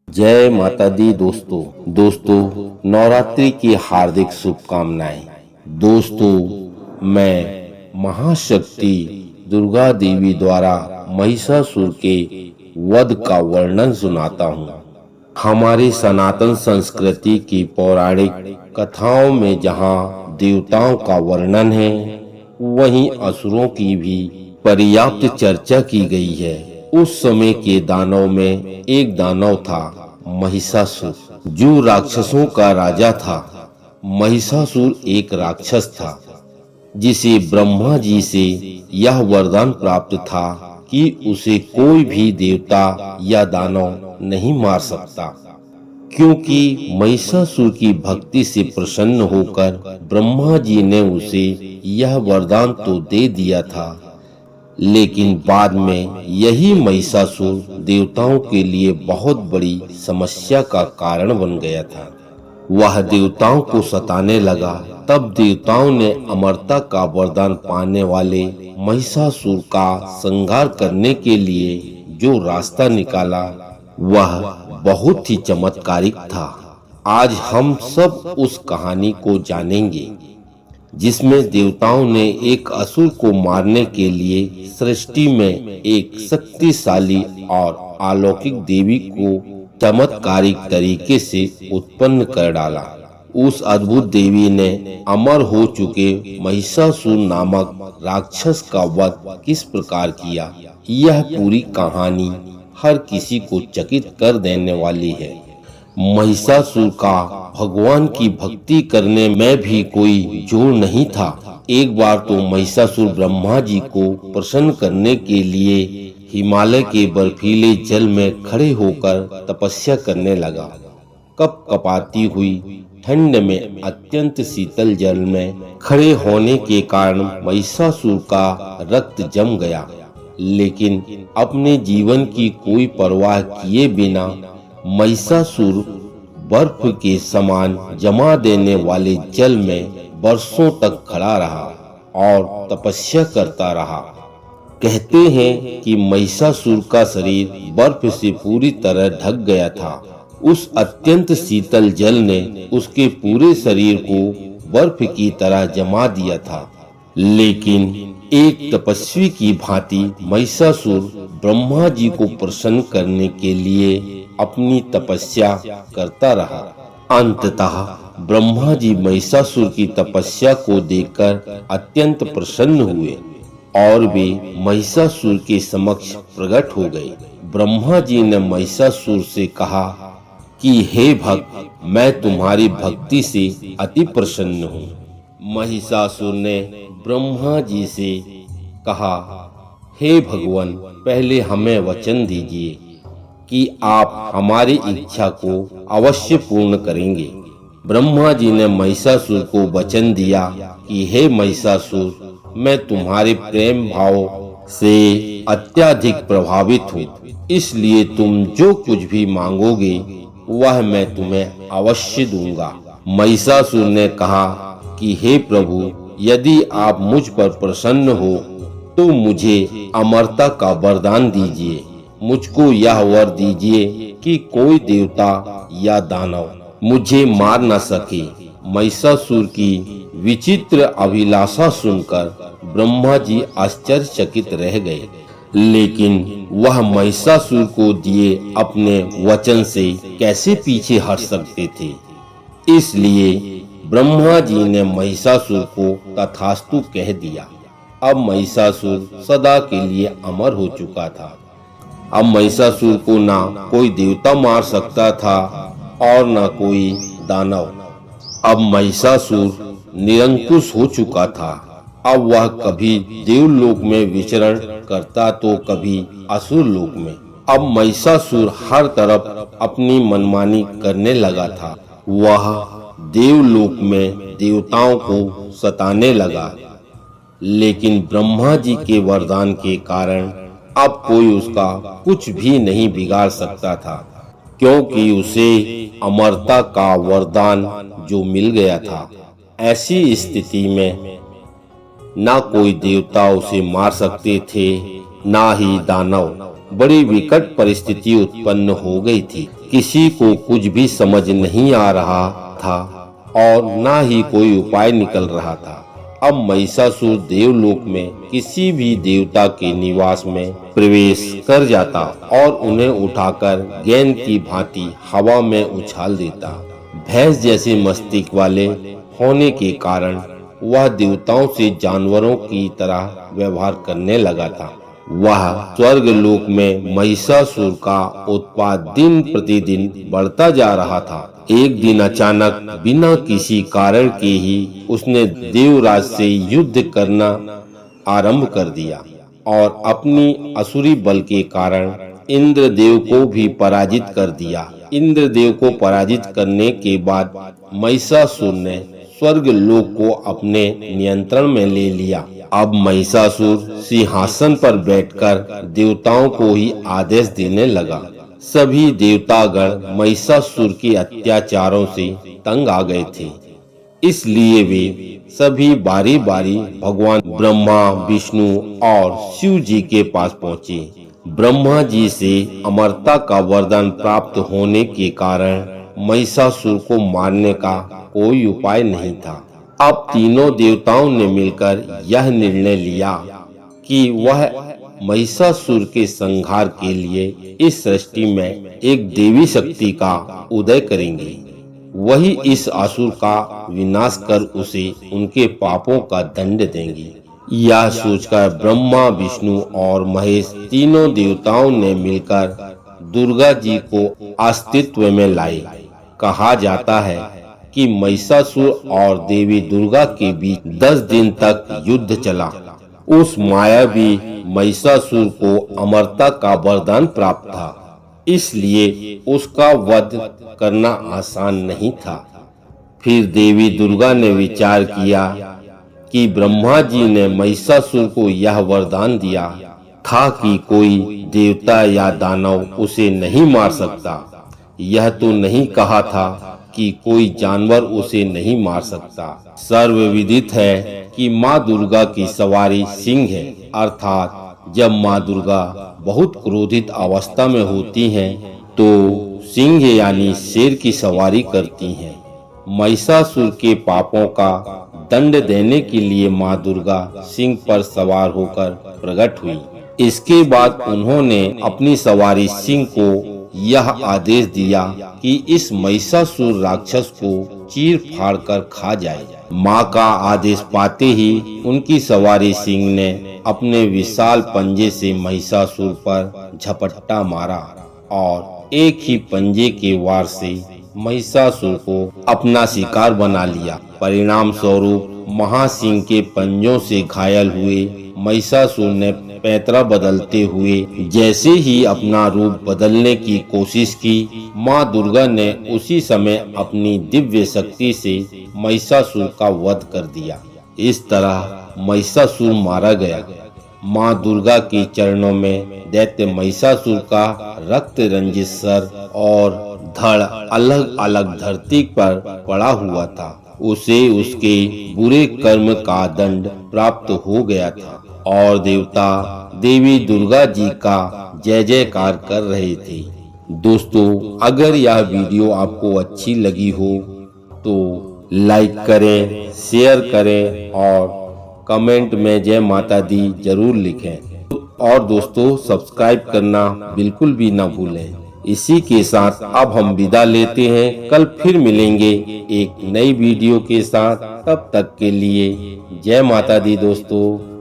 जय माता दी दोस्तों नवरात्रि की हार्दिक शुभकामनाएं। दोस्तों, मैं महाशक्ति दुर्गा देवी द्वारा महिषासुर के वध का वर्णन सुनाता हूँ। हमारी सनातन संस्कृति की पौराणिक कथाओं में जहाँ देवताओं का वर्णन है, वहीं असुरों की भी पर्याप्त चर्चा की गई है। उस समय के दानव में एक दानव था, महिषासुर, जो राक्षसों का राजा था। महिषासुर एक राक्षस था जिसे ब्रह्मा जी से यह वरदान प्राप्त था कि उसे कोई भी देवता या दानव नहीं मार सकता, क्योंकि महिषासुर की भक्ति से प्रसन्न होकर ब्रह्मा जी ने उसे यह वरदान तो दे दिया था, लेकिन बाद में यही महिषासुर देवताओं के लिए बहुत बड़ी समस्या का कारण बन गया था। वह देवताओं को सताने लगा। तब देवताओं ने अमरता का वरदान पाने वाले महिषासुर का संहार करने के लिए जो रास्ता निकाला, वह बहुत ही चमत्कारिक था। आज हम सब उस कहानी को जानेंगे, जिसमें देवताओं ने एक असुर को मारने के लिए सृष्टि में एक शक्तिशाली और अलौकिक देवी को चमत्कारिक तरीके से उत्पन्न कर डाला। उस अद्भुत देवी ने अमर हो चुके महिषासुर नामक राक्षस का वध किस प्रकार किया, यह पूरी कहानी हर किसी को चकित कर देने वाली है। महिषासुर का भगवान की भक्ति करने में भी कोई जोर नहीं था। एक बार तो महिषासुर ब्रह्मा जी को प्रसन्न करने के लिए हिमालय के बर्फीले जल में खड़े होकर तपस्या करने लगा। कपकपाती हुई ठंड में अत्यंत शीतल जल में खड़े होने के कारण महिषासुर का रक्त जम गया, लेकिन अपने जीवन की कोई परवाह किए बिना महिषासुर बर्फ के समान जमा देने वाले जल में बरसों तक खड़ा रहा और तपस्या करता रहा। कहते हैं कि महिषासुर का शरीर बर्फ से पूरी तरह ढक गया था। उस अत्यंत शीतल जल ने उसके पूरे शरीर को बर्फ की तरह जमा दिया था, लेकिन एक तपस्वी की भांति महिषासुर ब्रह्मा जी को प्रसन्न करने के लिए अपनी तपस्या करता रहा। अंततः ब्रह्मा जी महिषासुर की तपस्या को देखकर अत्यंत प्रसन्न हुए और वे महिषासुर के समक्ष प्रकट हो गए। ब्रह्मा जी ने महिषासुर से कहा कि हे भक्त, मैं तुम्हारी भक्ति से अति प्रसन्न हूँ। महिषासुर ने ब्रह्मा जी से कहा, हे भगवान, पहले हमें वचन दीजिए कि आप हमारी इच्छा को अवश्य पूर्ण करेंगे। ब्रह्मा जी ने महिषासुर को वचन दिया कि हे महिषासुर, मैं तुम्हारे प्रेम भाव से अत्यधिक प्रभावित हूँ, इसलिए तुम जो कुछ भी मांगोगे वह मैं तुम्हें अवश्य दूंगा। महिषासुर ने कहा कि हे प्रभु, यदि आप मुझ पर प्रसन्न हो तो मुझे अमरता का वरदान दीजिए। मुझको यह वर दीजिए कि कोई देवता या दानव मुझे मार न सके। महिषासुर की विचित्र अभिलाषा सुनकर ब्रह्मा जी आश्चर्यचकित रह गए, लेकिन वह महिषासुर को दिए अपने वचन से कैसे पीछे हट सकते थे। इसलिए ब्रह्मा जी ने महिषासुर को तथास्तु कह दिया। अब महिषासुर सदा के लिए अमर हो चुका था। अब महिषासुर को ना कोई देवता मार सकता था और ना कोई दानव। अब महिषासुर निरंकुश हो चुका था। अब वह कभी देवलोक में विचरण करता तो कभी असुर लोक में। अब महिषासुर हर तरफ अपनी मनमानी करने लगा था। वह देवलोक में देवताओं को सताने लगा, लेकिन ब्रह्मा जी के वरदान के कारण अब कोई उसका कुछ भी नहीं बिगाड़ सकता था, क्योंकि उसे अमरता का वरदान जो मिल गया था। ऐसी स्थिति में ना कोई देवता उसे मार सकते थे, ना ही दानव। बड़ी विकट परिस्थिति उत्पन्न हो गई थी। किसी को कुछ भी समझ नहीं आ रहा था और ना ही कोई उपाय निकल रहा था। अब महिषासुर देवलोक में किसी भी देवता के निवास में प्रवेश कर जाता और उन्हें उठाकर गेंद की भांति हवा में उछाल देता। भैंस जैसे मस्तिष्क वाले होने के कारण वह देवताओं से जानवरों की तरह व्यवहार करने लगा था। वह स्वर्ग लोक में महिषासुर का उत्पात दिन प्रतिदिन बढ़ता जा रहा था। एक दिन अचानक बिना किसी कारण के ही उसने देवराज से युद्ध करना आरंभ कर दिया और अपनी असुरी बल के कारण इंद्रदेव को भी पराजित कर दिया। इंद्रदेव को पराजित करने के बाद महिषासुर ने स्वर्ग लोक को अपने नियंत्रण में ले लिया। अब महिषासुर सिंहासन पर बैठकर देवताओं को ही आदेश देने लगा। सभी देवतागण महिषासुर के अत्याचारों से तंग आ गए थे, इसलिए वे सभी बारी बारी भगवान ब्रह्मा, विष्णु और शिव जी के पास पहुँचे। ब्रह्मा जी से अमरता का वरदान प्राप्त होने के कारण महिषासुर को मारने का कोई उपाय नहीं था। अब तीनों देवताओं ने मिलकर यह निर्णय लिया कि वह महिषासुर के संहार के लिए इस सृष्टि में एक देवी शक्ति का उदय करेंगे। वही इस असुर का विनाश कर उसे उनके पापों का दंड देंगे। यह सोचकर ब्रह्मा, विष्णु और महेश तीनों देवताओं ने मिलकर दुर्गा जी को अस्तित्व में लाए। कहा जाता है कि महिषासुर और देवी दुर्गा के बीच 10 दिन तक युद्ध चला। उस मायावी महिषासुर को अमरता का वरदान प्राप्त था, इसलिए उसका वध करना आसान नहीं था। फिर देवी दुर्गा ने विचार किया कि ब्रह्मा जी ने महिषासुर को यह वरदान दिया था कि कोई देवता या दानव उसे नहीं मार सकता। यह तो नहीं कहा था कि कोई जानवर उसे नहीं मार सकता। सर्वविदित है कि माँ दुर्गा की सवारी सिंह है, अर्थात जब माँ दुर्गा बहुत क्रोधित अवस्था में होती हैं तो सिंह यानी शेर की सवारी करती हैं। महिषासुर के पापों का दंड देने के लिए माँ दुर्गा सिंह पर सवार होकर प्रकट हुई। इसके बाद उन्होंने अपनी सवारी सिंह को यह आदेश दिया कि इस महिषासुर राक्षस को चीर फाड़ कर खा जाए। माँ का आदेश पाते ही उनकी सवारी सिंह ने अपने विशाल पंजे से महिषासुर पर झपट्टा मारा और एक ही पंजे के वार से महिषासुर को अपना शिकार बना लिया। परिणाम स्वरूप महासिंह के पंजों से घायल हुए महिषासुर ने पैतरा बदलते हुए जैसे ही अपना रूप बदलने की कोशिश की, माँ दुर्गा ने उसी समय अपनी दिव्य शक्ति से महिषासुर का वध कर दिया। इस तरह महिषासुर मारा गया। माँ दुर्गा के चरणों में दैत्य महिषासुर का रक्त रंजित सर और धड़ अलग अलग धरती पर पड़ा हुआ था। उसे उसके बुरे कर्म का दंड प्राप्त हो गया था और देवता देवी दुर्गा जी का जय जयकार कर रहे थे। दोस्तों, अगर यह वीडियो आपको अच्छी लगी हो तो लाइक करें, शेयर करें और कमेंट में जय माता दी जरूर लिखें। और दोस्तों, सब्सक्राइब करना बिल्कुल भी ना भूलें। इसी के साथ अब हम विदा लेते हैं। कल फिर मिलेंगे एक नई वीडियो के साथ। तब तक के लिए जय माता दी दोस्तों।